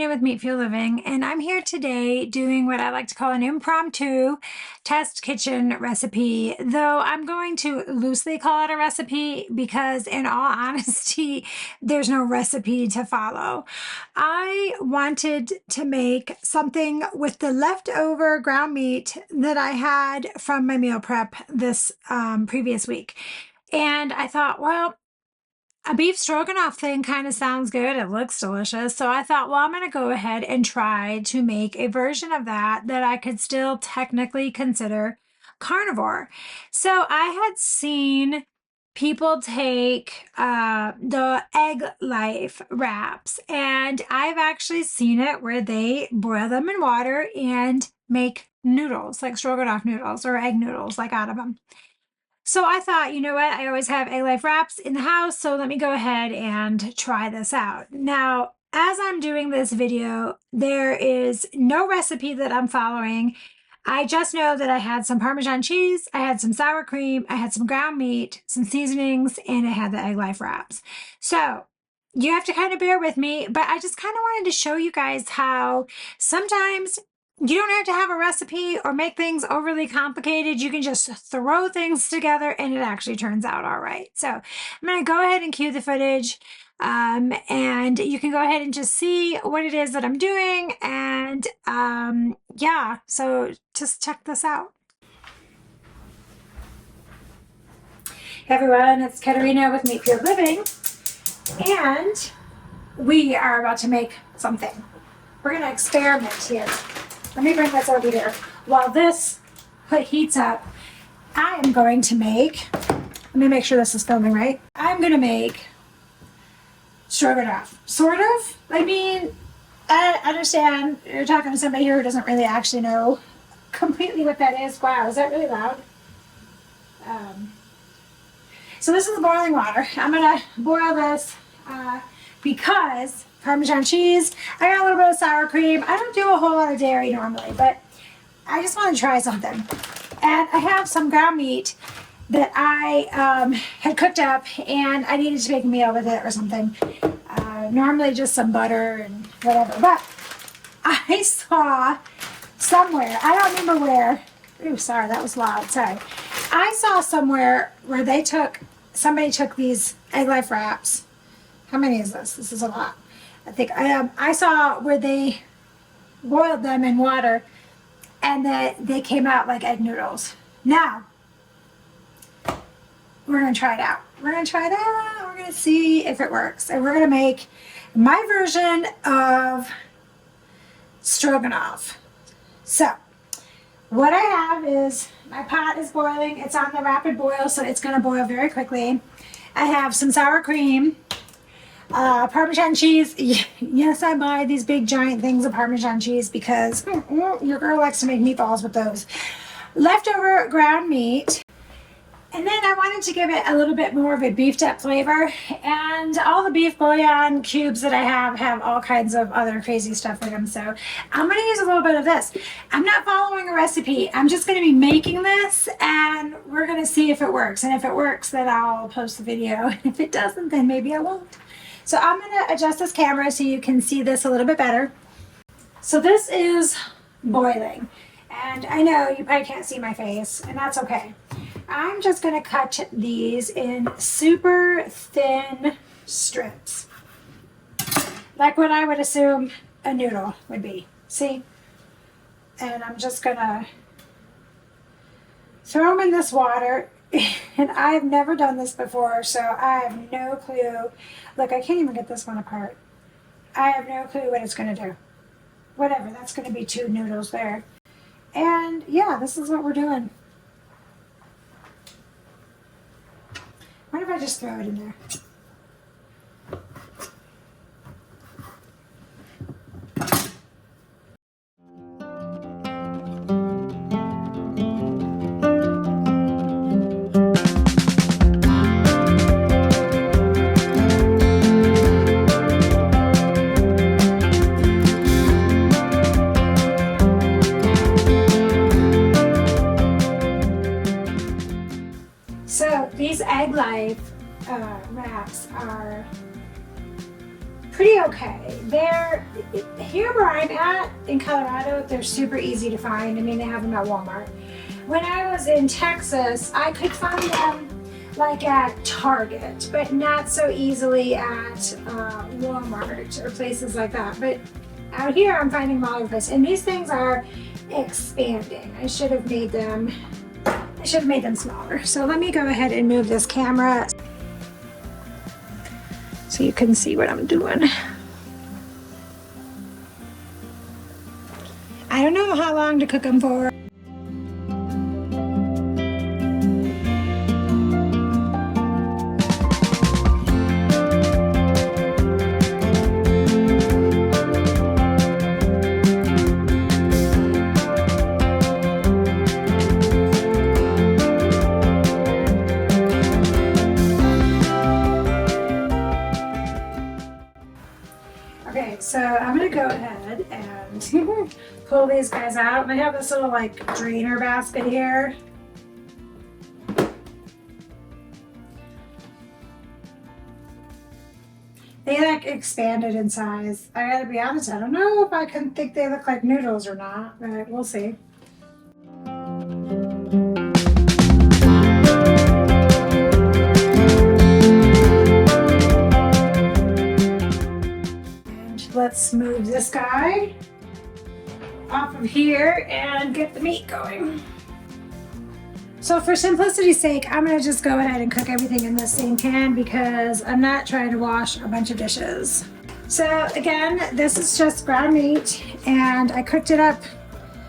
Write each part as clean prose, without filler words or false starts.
Katerina with Meat Fuel Living, and I'm here today doing what I like to call an impromptu test kitchen recipe, though I'm going to loosely call it a recipe because in all honesty, there's no recipe to follow. I wanted to make something with the leftover ground meat that I had from my meal prep this previous week. And I thought, well, a beef stroganoff thing kind of sounds good. It looks delicious. So I thought, well, I'm going to go ahead and try to make a version of that I could still technically consider carnivore. So I had seen people take the egg life wraps, and I've actually seen it where they boil them in water and make noodles, like stroganoff noodles or egg noodles, like out of them. So I thought, you know what? I always have egg life wraps in the house, so let me go ahead and try this out. Now, as I'm doing this video, there is no recipe that I'm following. I just know that I had some Parmesan cheese, I had some sour cream, I had some ground meat, some seasonings, and I had the egg life wraps. So you have to kind of bear with me, but I just kind of wanted to show you guys how sometimes you don't have to have a recipe or make things overly complicated. You can just throw things together and it actually turns out all right. So I'm going to go ahead and cue the footage, and you can go ahead and just see what it is that I'm doing. And yeah, so just check this out. Hey everyone, it's Katerina with Meat Fuel Living, and we are about to make something. We're going to experiment here. Let me bring this over here. While this heats up, I am going to make, let me make sure this is filming right. I'm going to make stroganoff. Sort of. I mean, I understand you're talking to somebody here who doesn't really actually know completely what that is. Wow, is that really loud? So this is the boiling water. I'm going to boil this because Parmesan cheese. I got a little bit of sour cream. I don't do a whole lot of dairy normally, but I just want to try something. And I have some ground meat that I had cooked up, and I needed to make a meal with it or something. Normally just some butter and whatever. But I saw somewhere, I don't remember where. Ooh, sorry, that was loud. Sorry. I saw somewhere where somebody took these egg life wraps. How many is this? This is a lot. I think I saw where they boiled them in water and that they came out like egg noodles. Now, we're going to try it out. We're going to see if it works. And we're going to make my version of stroganoff. So, what I have is my pot is boiling. It's on the rapid boil, so it's going to boil very quickly. I have some sour cream. Parmesan cheese. Yes, I buy these big giant things of Parmesan cheese because your girl likes to make meatballs with those. Leftover ground meat. And then I wanted to give it a little bit more of a beefed up flavor. And all the beef bouillon cubes that I have all kinds of other crazy stuff in them. So I'm going to use a little bit of this. I'm not following a recipe. I'm just going to be making this and we're going to see if it works. And if it works, then I'll post the video. And if it doesn't, then maybe I won't. So I'm going to adjust this camera so you can see this a little bit better. So this is boiling. And I know you probably can't see my face, and that's okay. I'm just going to cut these in super thin strips. Like what I would assume a noodle would be. See? And I'm just going to throw them in this water. And I've never done this before, so I have no clue. Look, I can't even get this one apart. I have no clue what it's going to do. Whatever, that's going to be 2 noodles there. And yeah, this is what we're doing. What if I just throw it in there? So these egg life wraps are pretty okay. They're here where I'm at in Colorado, they're super easy to find. I mean, they have them at Walmart. When I was in Texas, I could find them like at Target, but not so easily at Walmart or places like that. But out here, I'm finding them all over the place. And these things are expanding. I should have made them smaller. So let me go ahead and move this camera so you can see what I'm doing. I don't know how long to cook them for. Okay, so I'm gonna go ahead and pull these guys out. I have this little like drainer basket here. They like expanded in size. I gotta be honest, I don't know if I can think they look like noodles or not, but we'll see. Let's move this guy off of here and get the meat going. So for simplicity's sake, I'm gonna just go ahead and cook everything in the same pan because I'm not trying to wash a bunch of dishes. So again, this is just ground meat and I cooked it up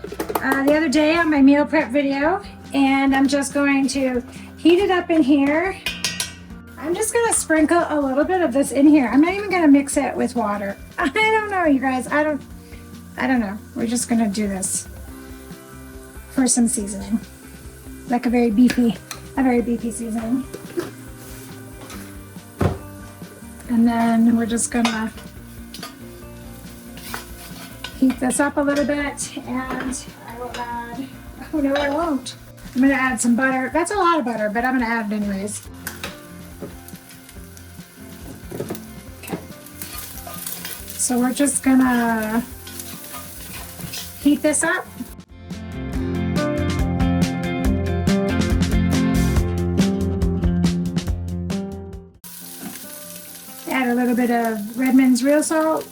the other day on my meal prep video, and I'm just going to heat it up in here. I'm just gonna sprinkle a little bit of this in here. I'm not even gonna mix it with water. I don't know, you guys. I don't know. We're just gonna do this for some seasoning, like a very beefy seasoning. And then we're just gonna heat this up a little bit, and I will add. Oh no, I won't. I'm gonna add some butter. That's a lot of butter, but I'm gonna add it anyways. So we're just gonna heat this up. Add a little bit of Redmond's real salt.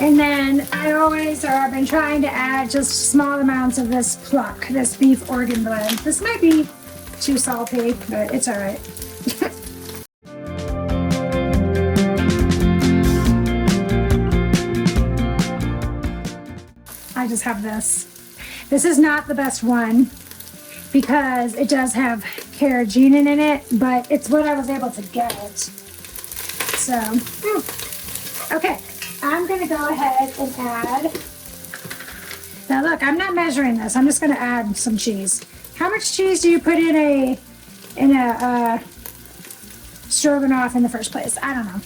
And then I've been trying to add just small amounts of this pluck, this beef organ blend. This might be too salty, but it's all right. I just have this. This is not the best one because it does have carrageenan in it, but it's what I was able to get. So, okay, I'm gonna go ahead and add. Now look, I'm not measuring this. I'm just gonna add some cheese. How much cheese do you put in a stroganoff in the first place? I don't know.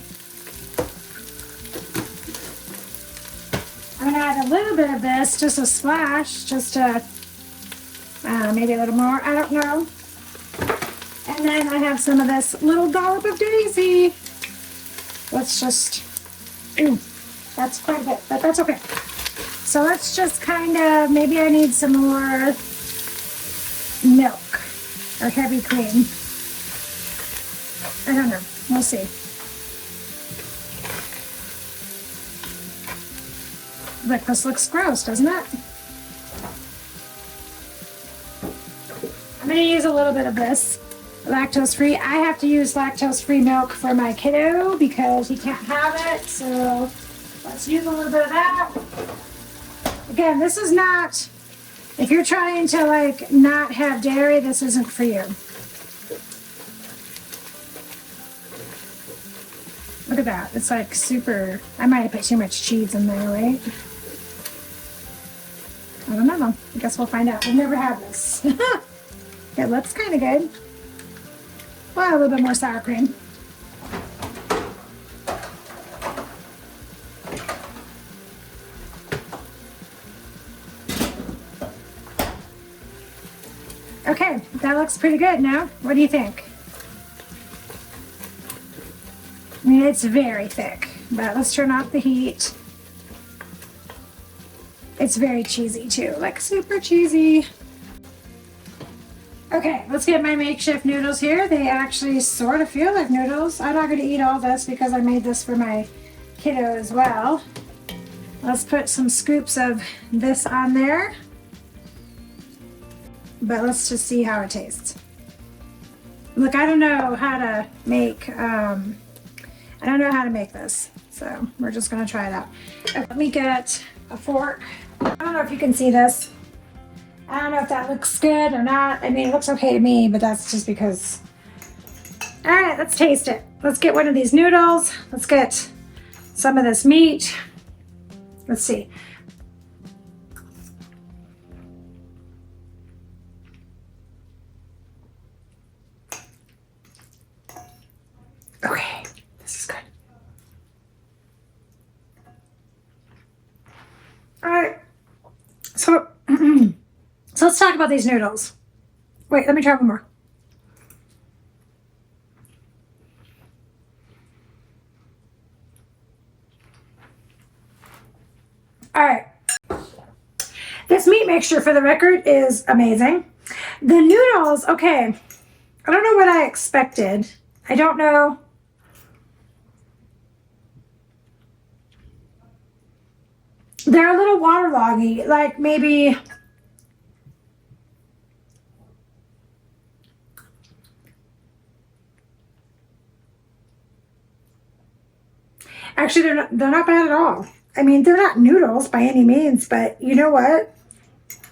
I'm gonna add a little bit of this, just a splash, just to, maybe a little more, I don't know. And then I have some of this little dollop of daisy. Let's just, that's quite a bit, but that's okay. So let's just kind of, maybe I need some more milk or heavy cream. I don't know, we'll see. Look, this looks gross, doesn't it? I'm going to use a little bit of this, lactose-free. I have to use lactose-free milk for my kiddo because he can't have it, so let's use a little bit of that. Again, this is not, if you're trying to like not have dairy, this isn't for you. Look at that, it's like super, I might have put too much cheese in there, right? I don't know. I guess we'll find out. I've never had this. It looks kind of good. Well, a little bit more sour cream. Okay, that looks pretty good now. What do you think? mean, it's very thick, but let's turn off the heat. It's very cheesy too, like super cheesy. Okay, let's get my makeshift noodles here. They actually sort of feel like noodles. I'm not going to eat all this because I made this for my kiddo as well. Let's put some scoops of this on there. But let's just see how it tastes. Look, I don't know how to make this, so we're just gonna try it out. Let me get a fork. I don't know if you can see this. I don't know if that looks good or not. I mean, it looks okay to me, but that's just because. All right, let's taste it. Let's get one of these noodles. Let's get some of this meat. Let's see. Okay, this is good. All right, so let's talk about these noodles. Wait, let me try one more. All right, this meat mixture, for the record, is amazing. The noodles, okay, I don't know what I expected. I don't know. They're a little waterloggy, like maybe. Actually, they're not bad at all. I mean, they're not noodles by any means, but you know what?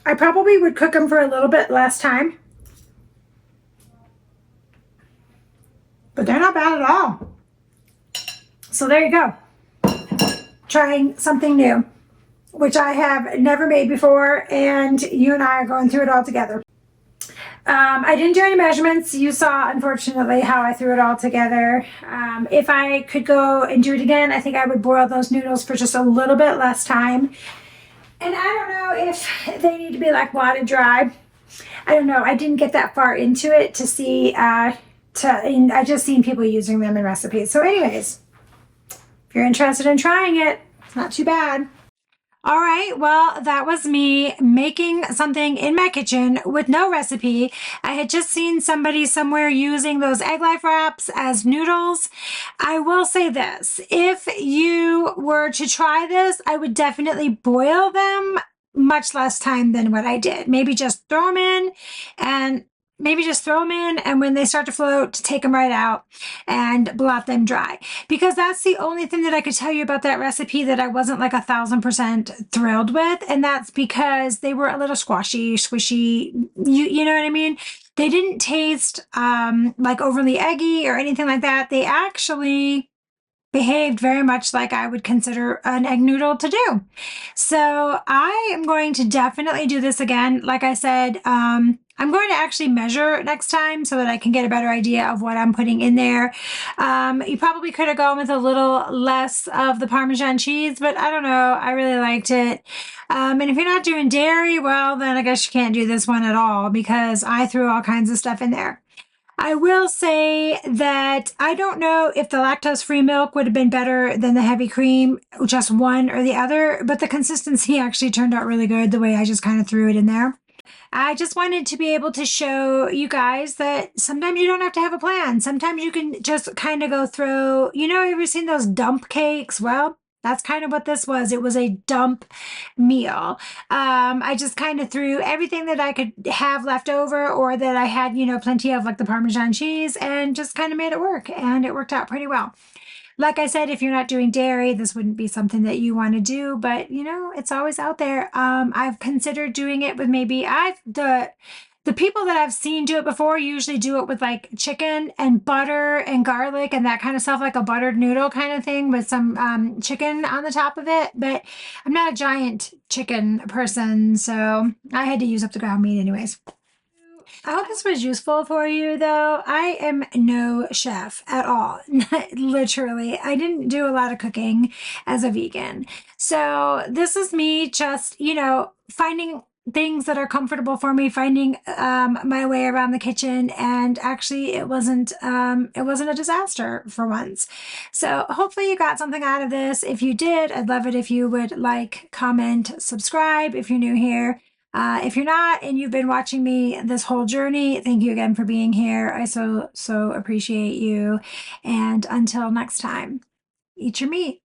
I probably would cook them for a little bit less time. But they're not bad at all. So there you go. Trying something new, which I have never made before, and you and I are going through it all together. I didn't do any measurements. You saw, unfortunately, how I threw it all together. If I could go and do it again, I think I would boil those noodles for just a little bit less time. And I don't know if they need to be like watered dry. I don't know. I didn't get that far into it to see, I just seen people using them in recipes. So anyways, if you're interested in trying it, it's not too bad. All right, well, that was me making something in my kitchen with no recipe. I had just seen somebody somewhere using those egg life wraps as noodles. I will say this, if you were to try this, I would definitely boil them much less time than what I did. Maybe just throw them in and when they start to float, take them right out and blot them dry. Because that's the only thing that I could tell you about that recipe that I wasn't like 1,000% thrilled with. And that's because they were a little squashy, squishy, you know what I mean? They didn't taste like overly eggy or anything like that. They actually behaved very much like I would consider an egg noodle to do. So I am going to definitely do this again. Like I said, I'm going to actually measure next time so that I can get a better idea of what I'm putting in there. You probably could have gone with a little less of the Parmesan cheese, but I don't know. I really liked it. And if you're not doing dairy, well, then I guess you can't do this one at all because I threw all kinds of stuff in there. I will say that I don't know if the lactose-free milk would have been better than the heavy cream, just one or the other, but the consistency actually turned out really good the way I just kind of threw it in there. I just wanted to be able to show you guys that sometimes you don't have to have a plan. Sometimes you can just kind of go through, you know, ever seen those dump cakes? Well, that's kind of what this was. It was a dump meal. I just kind of threw everything that I could have left over or that I had, you know, plenty of, like the Parmesan cheese, and just kind of made it work. And it worked out pretty well. Like I said, if you're not doing dairy, this wouldn't be something that you want to do, but you know, it's always out there. I've considered doing it with maybe the people that I've seen do it before usually do it with like chicken and butter and garlic and that kind of stuff, like a buttered noodle kind of thing with some chicken on the top of it. But I'm not a giant chicken person, so I had to use up the ground meat anyways. I hope this was useful for you, though. I am no chef at all. Literally. I didn't do a lot of cooking as a vegan. So this is me just, you know, finding things that are comfortable for me, finding my way around the kitchen, and actually it wasn't a disaster for once. So hopefully you got something out of this. If you did, I'd love it if you would like, comment, subscribe if you're new here. If you're not and you've been watching me this whole journey, thank you again for being here. I so appreciate you. And until next time, eat your meat.